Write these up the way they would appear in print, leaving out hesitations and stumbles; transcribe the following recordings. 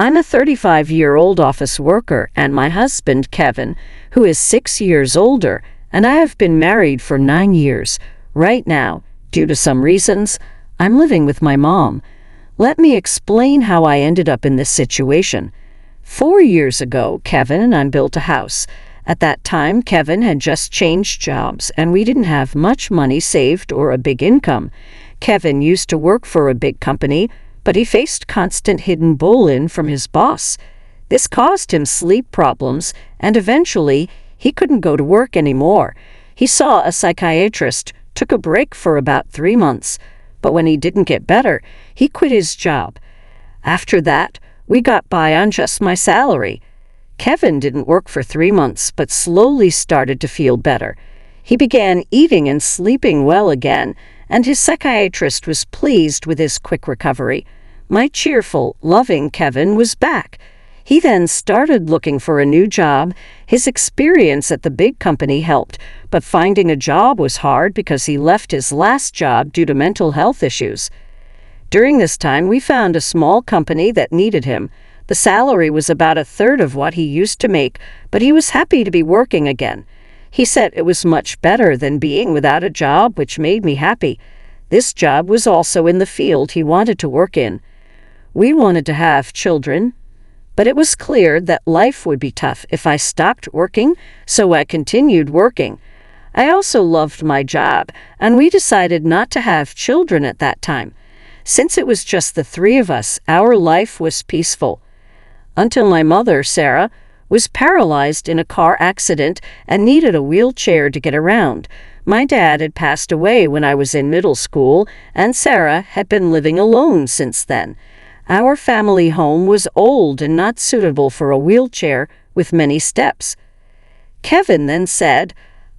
I'm a 35-year-old office worker, and my husband, Kevin, who is 6 years older, and I have been married for 9 years. Right now, due to some reasons, I'm living with my mom. Let me explain how I ended up in this situation. 4 years ago, Kevin and I built a house. At that time, Kevin had just changed jobs, and we didn't have much money saved or a big income. Kevin used to work for a big company, but he faced constant hidden bullying from his boss. This caused him sleep problems, and eventually, he couldn't go to work anymore. He saw a psychiatrist, took a break for about 3 months, but when he didn't get better, he quit his job. After that, we got by on just my salary. Kevin didn't work for 3 months, but slowly started to feel better. He began eating and sleeping well again, and his psychiatrist was pleased with his quick recovery. My cheerful, loving Kevin was back. He then started looking for a new job. His experience at the big company helped, but finding a job was hard because he left his last job due to mental health issues. During this time, we found a small company that needed him. The salary was about a third of what he used to make, but he was happy to be working again. He said it was much better than being without a job, which made me happy. This job was also in the field he wanted to work in. We wanted to have children, but it was clear that life would be tough if I stopped working, so I continued working. I also loved my job, and we decided not to have children at that time. Since it was just the three of us, our life was peaceful. Until my mother, Sarah, was paralyzed in a car accident and needed a wheelchair to get around. My dad had passed away when I was in middle school, and Sarah had been living alone since then. Our family home was old and not suitable for a wheelchair with many steps. Kevin then said,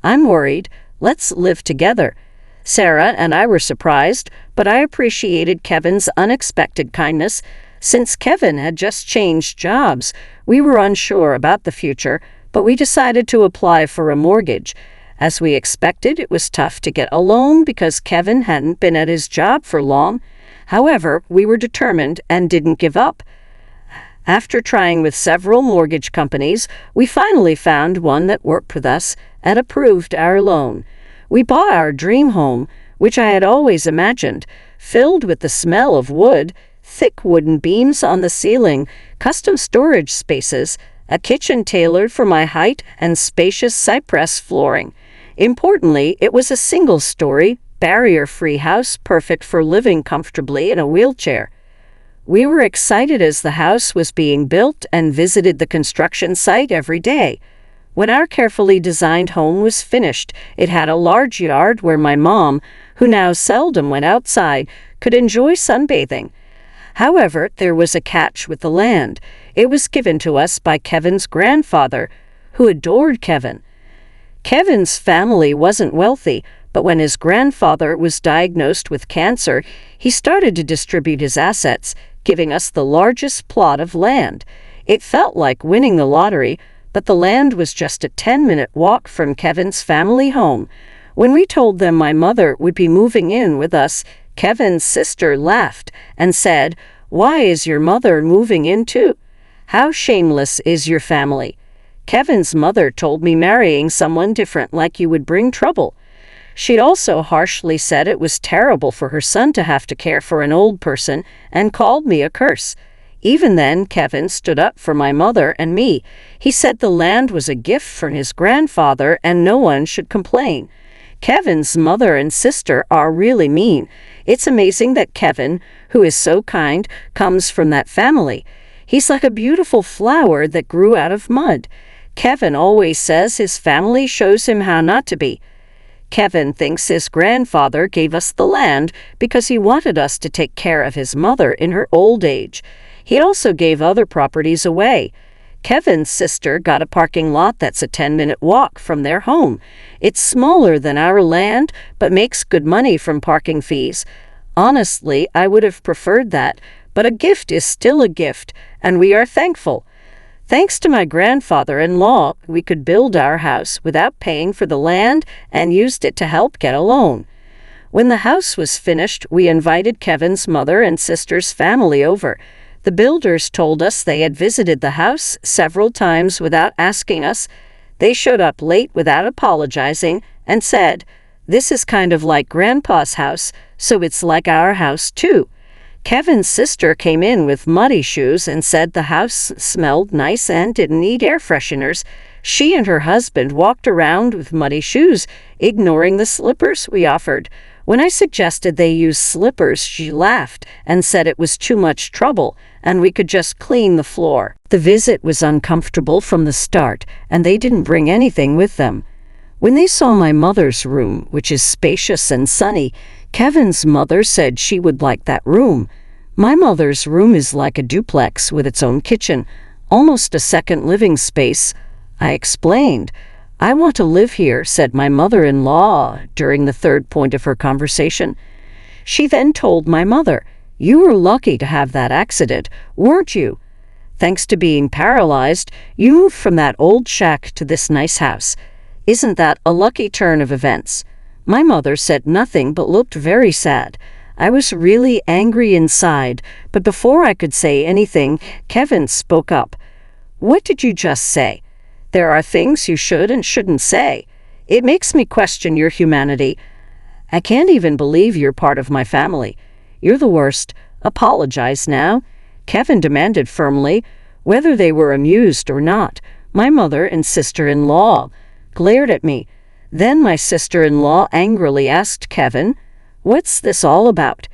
"I'm worried. Let's live together." Sarah and I were surprised, but I appreciated Kevin's unexpected kindness. Since Kevin had just changed jobs, we were unsure about the future, but we decided to apply for a mortgage. As we expected, it was tough to get a loan because Kevin hadn't been at his job for long. However, we were determined and didn't give up. After trying with several mortgage companies, we finally found one that worked with us and approved our loan. We bought our dream home, which I had always imagined, filled with the smell of wood, thick wooden beams on the ceiling, custom storage spaces, a kitchen tailored for my height, and spacious cypress flooring. Importantly, it was a single-story, barrier-free house perfect for living comfortably in a wheelchair. We were excited as the house was being built and visited the construction site every day. When our carefully designed home was finished, it had a large yard where my mom, who now seldom went outside, could enjoy sunbathing. However, there was a catch with the land. It was given to us by Kevin's grandfather, who adored Kevin. Kevin's family wasn't wealthy, but when his grandfather was diagnosed with cancer, he started to distribute his assets, giving us the largest plot of land. It felt like winning the lottery, but the land was just a 10-minute walk from Kevin's family home. When we told them my mother would be moving in with us, Kevin's sister laughed and said, "Why is your mother moving in too? How shameless is your family?" Kevin's mother told me marrying someone different like you would bring trouble. She'd also harshly said it was terrible for her son to have to care for an old person and called me a curse. Even then, Kevin stood up for my mother and me. He said the land was a gift from his grandfather and no one should complain. Kevin's mother and sister are really mean. It's amazing that Kevin, who is so kind, comes from that family. He's like a beautiful flower that grew out of mud. Kevin always says his family shows him how not to be. Kevin thinks his grandfather gave us the land because he wanted us to take care of his mother in her old age. He also gave other properties away. Kevin's sister got a parking lot that's a 10-minute walk from their home. It's smaller than our land, but makes good money from parking fees. Honestly, I would have preferred that, but a gift is still a gift, and we are thankful. Thanks to my grandfather-in-law, we could build our house without paying for the land and used it to help get a loan. When the house was finished, we invited Kevin's mother and sister's family over. The builders told us they had visited the house several times without asking us. They showed up late without apologizing and said, "This is kind of like Grandpa's house, so it's like our house too." Kevin's sister came in with muddy shoes and said the house smelled nice and didn't need air fresheners. She and her husband walked around with muddy shoes, ignoring the slippers we offered. When I suggested they use slippers, she laughed and said it was too much trouble and we could just clean the floor. The visit was uncomfortable from the start, and they didn't bring anything with them. When they saw my mother's room, which is spacious and sunny, Kevin's mother said she would like that room. My mother's room is like a duplex with its own kitchen, almost a second living space. I explained. "I want to live here," said my mother-in-law during the third point of her conversation. She then told my mother, "You were lucky to have that accident, weren't you? Thanks to being paralyzed, you moved from that old shack to this nice house. Isn't that a lucky turn of events?" My mother said nothing but looked very sad. I was really angry inside, but before I could say anything, Kevin spoke up. "What did you just say? There are things you should and shouldn't say. It makes me question your humanity. I can't even believe you're part of my family. You're the worst. Apologize now." Kevin demanded firmly, whether they were amused or not. My mother and sister-in-law glared at me. Then my sister-in-law angrily asked Kevin, "What's this all about?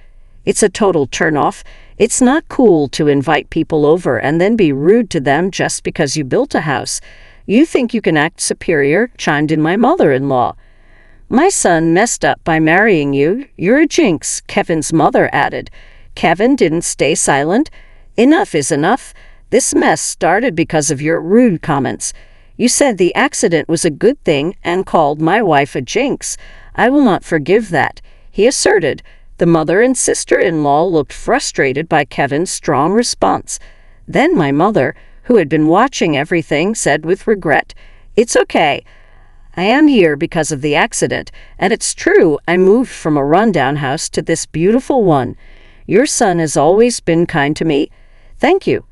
It's a total turn-off. It's not cool to invite people over and then be rude to them just because you built a house. You think you can act superior," chimed in my mother-in-law. "My son messed up by marrying you. You're a jinx," Kevin's mother added. Kevin didn't stay silent. "Enough is enough. This mess started because of your rude comments. You said the accident was a good thing and called my wife a jinx. I will not forgive that," he asserted. The mother and sister-in-law looked frustrated by Kevin's strong response. Then my mother, who had been watching everything, said with regret, "It's okay. I am here because of the accident, and it's true I moved from a rundown house to this beautiful one. Your son has always been kind to me. Thank you."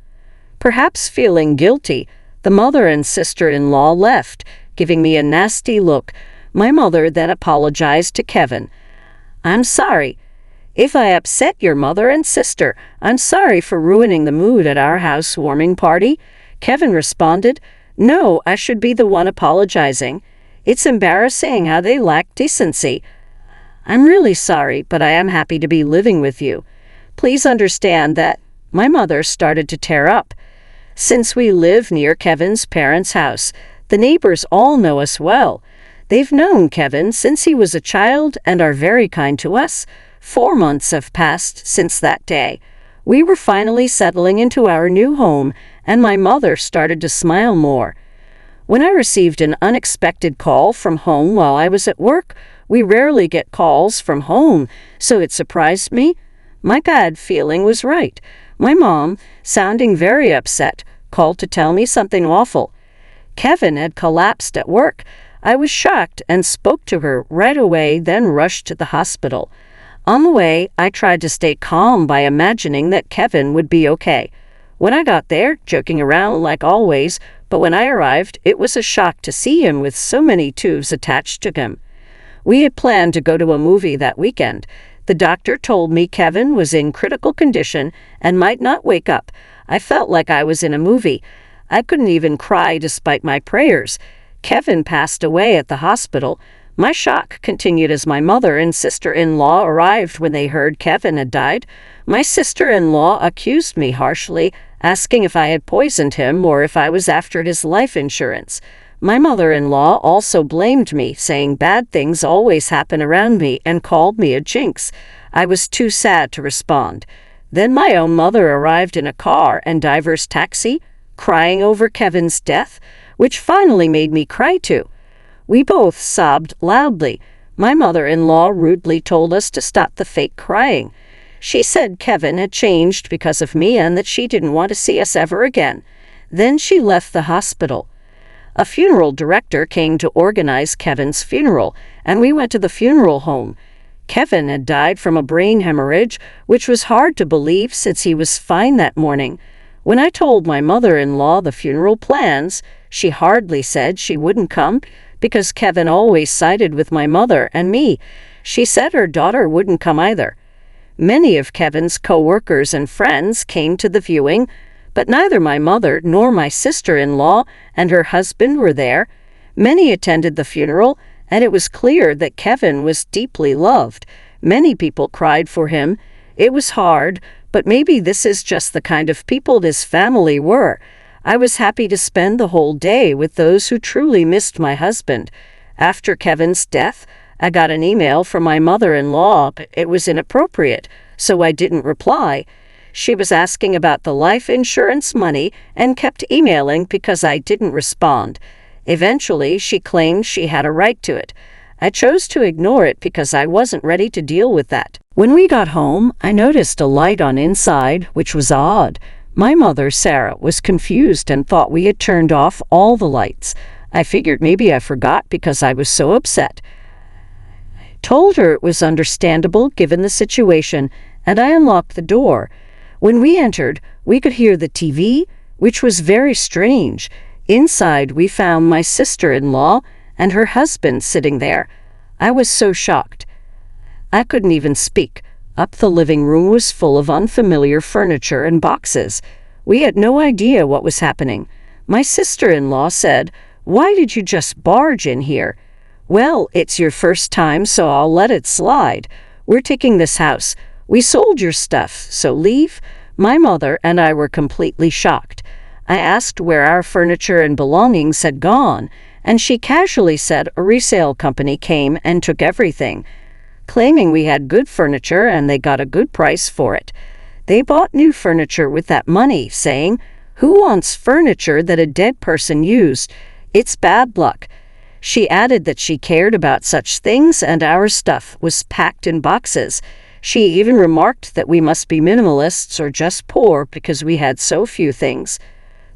Perhaps feeling guilty, the mother and sister-in-law left, giving me a nasty look. My mother then apologized to Kevin. "I'm sorry. If I upset your mother and sister, I'm sorry for ruining the mood at our housewarming party." Kevin responded, "No, I should be the one apologizing. It's embarrassing how they lack decency. I'm really sorry, but I am happy to be living with you. Please understand that." My mother started to tear up. "Since we live near Kevin's parents' house, the neighbors all know us well. They've known Kevin since he was a child and are very kind to us. 4 months have passed since that day. We were finally settling into our new home, and my mother started to smile more. When I received an unexpected call from home while I was at work. We rarely get calls from home, so it surprised me. My gut feeling was right. My mom, sounding very upset, called to tell me something awful. Kevin had collapsed at work. I was shocked and spoke to her right away, then rushed to the hospital. On the way, I tried to stay calm by imagining that Kevin would be okay. When I got there, joking around like always, but when I arrived, it was a shock to see him with so many tubes attached to him. We had planned to go to a movie that weekend. The doctor told me Kevin was in critical condition and might not wake up. I felt like I was in a movie. I couldn't even cry despite my prayers. Kevin passed away at the hospital. My shock continued as my mother and sister-in-law arrived when they heard Kevin had died. My sister-in-law accused me harshly, asking if I had poisoned him or if I was after his life insurance. My mother-in-law also blamed me, saying bad things always happen around me, and called me a jinx. I was too sad to respond. Then my own mother arrived in a car and diver's taxi, crying over Kevin's death, which finally made me cry too. We both sobbed loudly. My mother-in-law rudely told us to stop the fake crying. She said Kevin had changed because of me and that she didn't want to see us ever again. Then she left the hospital. A funeral director came to organize Kevin's funeral, and we went to the funeral home. Kevin had died from a brain hemorrhage, which was hard to believe since he was fine that morning. When I told my mother-in-law the funeral plans, she hardly said she wouldn't come, because Kevin always sided with my mother and me. She said her daughter wouldn't come either. Many of Kevin's co-workers and friends came to the viewing, but neither my mother nor my sister-in-law and her husband were there. Many attended the funeral, and it was clear that Kevin was deeply loved. Many people cried for him. It was hard, but maybe this is just the kind of people this family were. I was happy to spend the whole day with those who truly missed my husband. After Kevin's death, I got an email from my mother-in-law. It was inappropriate, so I didn't reply. She was asking about the life insurance money and kept emailing because I didn't respond. Eventually, she claimed she had a right to it. I chose to ignore it because I wasn't ready to deal with that. When we got home, I noticed a light on inside, which was odd. My mother, Sarah, was confused and thought we had turned off all the lights. I figured maybe I forgot because I was so upset. I told her it was understandable given the situation, and I unlocked the door. When we entered, we could hear the TV, which was very strange. Inside, we found my sister-in-law and her husband sitting there. I was so shocked. I couldn't even speak. Up the living room was full of unfamiliar furniture and boxes. We had no idea what was happening. My sister-in-law said, "Why did you just barge in here?" "Well, it's your first time, so I'll let it slide. We're taking this house. We sold your stuff, so leave." My mother and I were completely shocked. I asked where our furniture and belongings had gone, and she casually said a resale company came and took everything, claiming we had good furniture and they got a good price for it. They bought new furniture with that money, saying, "Who wants furniture that a dead person used? It's bad luck." She added that she cared about such things and our stuff was packed in boxes. She even remarked that we must be minimalists or just poor because we had so few things.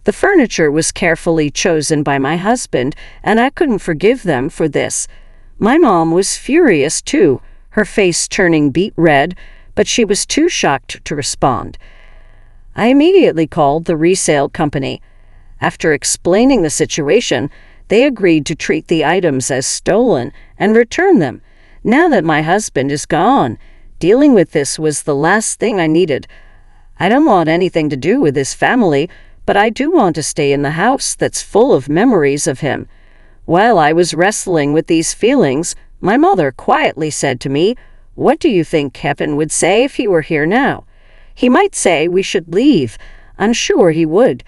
The furniture was carefully chosen by my husband, and I couldn't forgive them for this. My mom was furious too, her face turning beet red, but she was too shocked to respond. I immediately called the resale company. After explaining the situation, they agreed to treat the items as stolen and return them. Now that my husband is gone, dealing with this was the last thing I needed. I don't want anything to do with his family, but I do want to stay in the house that's full of memories of him. While I was wrestling with these feelings, my mother quietly said to me, "What do you think Kevin would say if he were here now?" "He might say we should leave." I'm sure he would.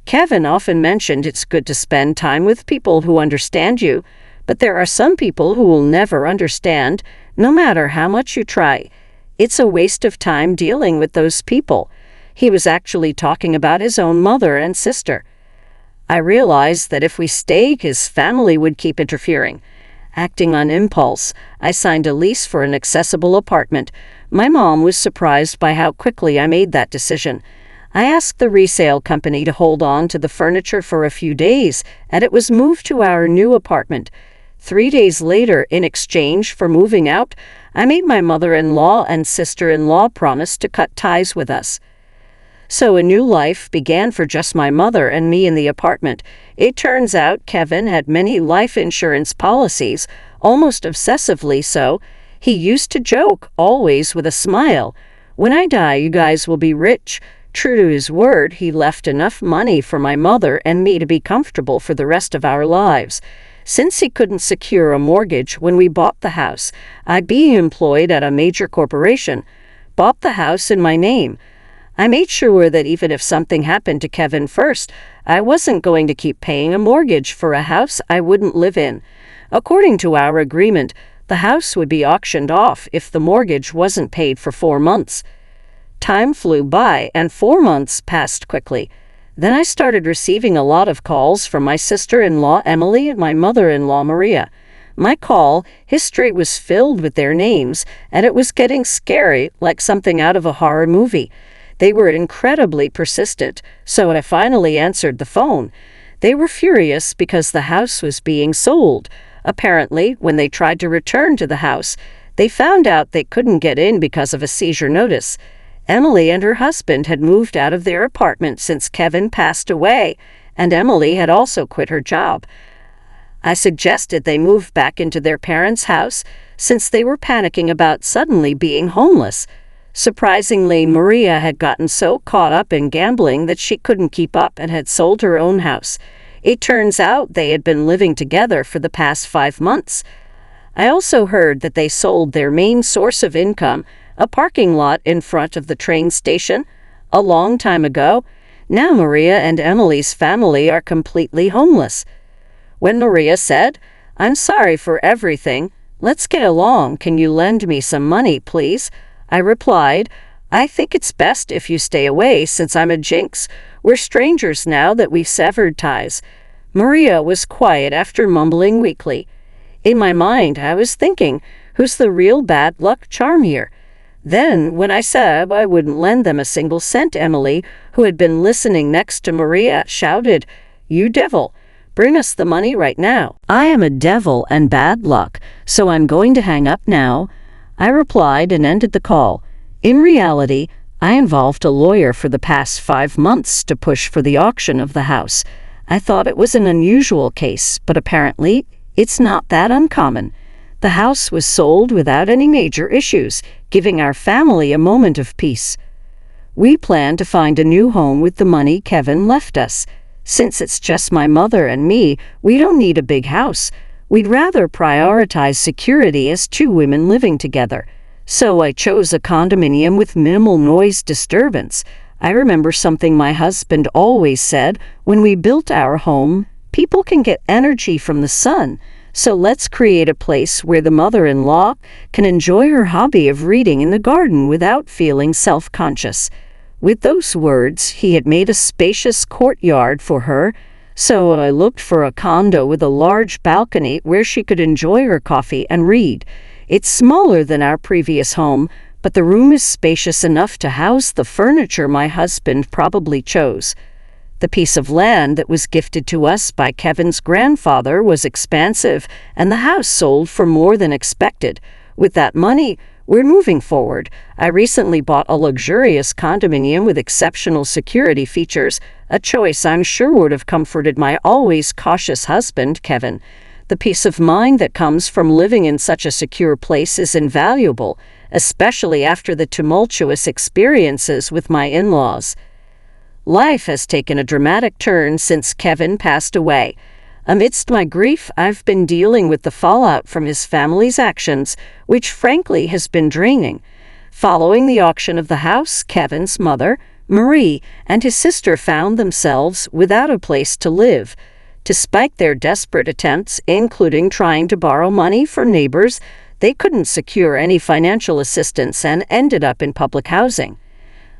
Kevin often mentioned it's good to spend time with people who understand you, but there are some people who will never understand, no matter how much you try. It's a waste of time dealing with those people. He was actually talking about his own mother and sister. I realized that if we stayed, his family would keep interfering. Acting on impulse, I signed a lease for an accessible apartment. My mom was surprised by how quickly I made that decision. I asked the resale company to hold on to the furniture for a few days, and it was moved to our new apartment. 3 days later, in exchange for moving out, I made my mother-in-law and sister-in-law promise to cut ties with us. So a new life began for just my mother and me in the apartment. It turns out Kevin had many life insurance policies, almost obsessively so. He used to joke, always with a smile, "When I die, you guys will be rich." True to his word, he left enough money for my mother and me to be comfortable for the rest of our lives. Since he couldn't secure a mortgage when we bought the house, I, being employed at a major corporation, bought the house in my name. I made sure that even if something happened to Kevin first, I wasn't going to keep paying a mortgage for a house I wouldn't live in. According to our agreement, the house would be auctioned off if the mortgage wasn't paid for 4 months. Time flew by, and 4 months passed quickly. Then I started receiving a lot of calls from my sister-in-law Emily and my mother-in-law Maria. My call history was filled with their names, and it was getting scary, like something out of a horror movie. They were incredibly persistent, so I finally answered the phone. They were furious because the house was being sold. Apparently, when they tried to return to the house, They found out they couldn't get in because of a seizure notice. Emily and her husband had moved out of their apartment since Kevin passed away, and Emily had also quit her job. I suggested they move back into their parents' house since they were panicking about suddenly being homeless. Surprisingly, Maria had gotten so caught up in gambling that she couldn't keep up and had sold her own house. It turns out they had been living together for the past 5 months. I also heard that they sold their main source of income, a parking lot in front of the train station, a long time ago. Now Maria and Emily's family are completely homeless. When Maria said, "I'm sorry for everything. Let's get along. Can you lend me some money, please?" I replied, "I think it's best if you stay away since I'm a jinx. We're strangers now that we've severed ties." Maria was quiet after mumbling weakly. In my mind, I was thinking, who's the real bad luck charm here? Then, when I said I wouldn't lend them a single cent, Emily, who had been listening next to Maria, shouted, "You devil! Bring us the money right now." I am a devil and bad luck, so I'm going to hang up now, I replied and ended the call. In reality, I involved a lawyer for the past 5 months to push for the auction of the house. I thought it was an unusual case, but apparently it's not that uncommon. The house was sold without any major issues, giving our family a moment of peace. We plan to find a new home with the money Kevin left us. Since it's just my mother and me, we don't need a big house. We'd rather prioritize security as 2 women living together. So I chose a condominium with minimal noise disturbance. I remember something my husband always said when we built our home: people can get energy from the sun. So let's create a place where the mother-in-law can enjoy her hobby of reading in the garden without feeling self-conscious. With those words, he had made a spacious courtyard for her, so I looked for a condo with a large balcony where she could enjoy her coffee and read. It's smaller than our previous home, but the room is spacious enough to house the furniture my husband probably chose. The piece of land that was gifted to us by Kevin's grandfather was expansive, and the house sold for more than expected. With that money, we're moving forward. I recently bought a luxurious condominium with exceptional security features, a choice I'm sure would have comforted my always cautious husband, Kevin. The peace of mind that comes from living in such a secure place is invaluable, especially after the tumultuous experiences with my in-laws. Life has taken a dramatic turn since Kevin passed away. Amidst my grief, I've been dealing with the fallout from his family's actions, which frankly has been draining. Following the auction of the house, Kevin's mother, Marie, and his sister found themselves without a place to live. Despite their desperate attempts, including trying to borrow money from neighbors, they couldn't secure any financial assistance and ended up in public housing.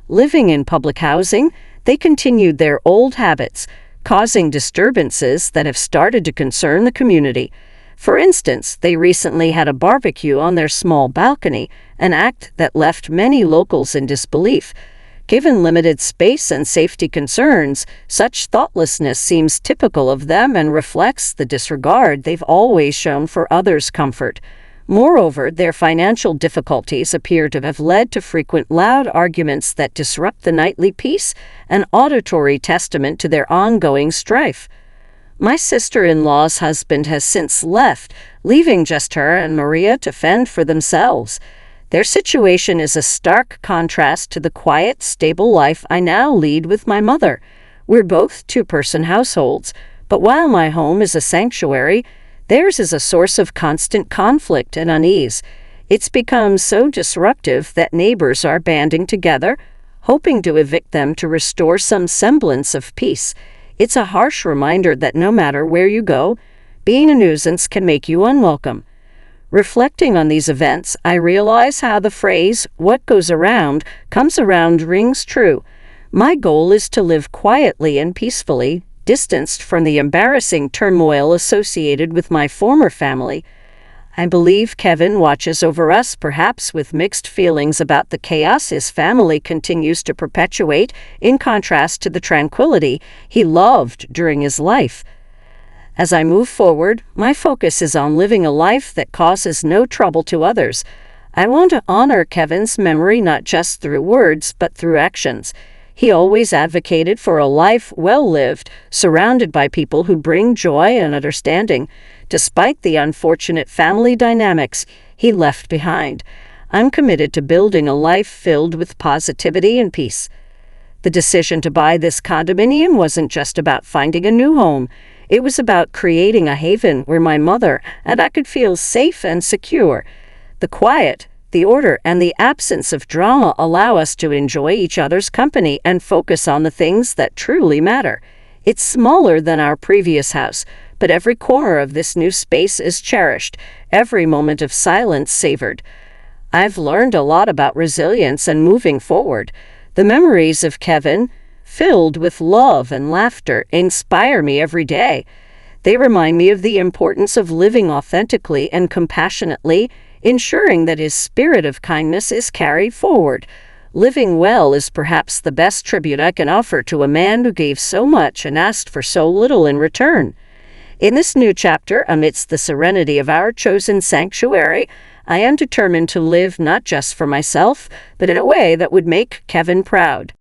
Living in public housing, they continued their old habits, causing disturbances that have started to concern the community. For instance, they recently had a barbecue on their small balcony, an act that left many locals in disbelief. Given limited space and safety concerns, such thoughtlessness seems typical of them and reflects the disregard they've always shown for others' comfort. Moreover, their financial difficulties appear to have led to frequent loud arguments that disrupt the nightly peace, an auditory testament to their ongoing strife. My sister-in-law's husband has since left, leaving just her and Maria to fend for themselves. Their situation is a stark contrast to the quiet, stable life I now lead with my mother. We're both 2-person households, but while my home is a sanctuary, theirs is a source of constant conflict and unease. It's become so disruptive that neighbors are banding together, hoping to evict them to restore some semblance of peace. It's a harsh reminder that no matter where you go, being a nuisance can make you unwelcome. Reflecting on these events, I realize how the phrase, "what goes around, comes around," rings true. My goal is to live quietly and peacefully, distanced from the embarrassing turmoil associated with my former family. I believe Kevin watches over us, perhaps with mixed feelings about the chaos his family continues to perpetuate, in contrast to the tranquility he loved during his life. As I move forward, my focus is on living a life that causes no trouble to others. I want to honor Kevin's memory not just through words, but through actions. He always advocated for a life well lived, surrounded by people who bring joy and understanding, despite the unfortunate family dynamics he left behind. I'm committed to building a life filled with positivity and peace. The decision to buy this condominium wasn't just about finding a new home. It was about creating a haven where my mother and I could feel safe and secure. The quiet, the order, and the absence of drama allow us to enjoy each other's company and focus on the things that truly matter. It's smaller than our previous house, but every corner of this new space is cherished, every moment of silence savored. I've learned a lot about resilience and moving forward. The memories of Kevin, filled with love and laughter, inspire me every day. They remind me of the importance of living authentically and compassionately, ensuring that his spirit of kindness is carried forward. Living well is perhaps the best tribute I can offer to a man who gave so much and asked for so little in return. In this new chapter, amidst the serenity of our chosen sanctuary, I am determined to live not just for myself, but in a way that would make Kevin proud.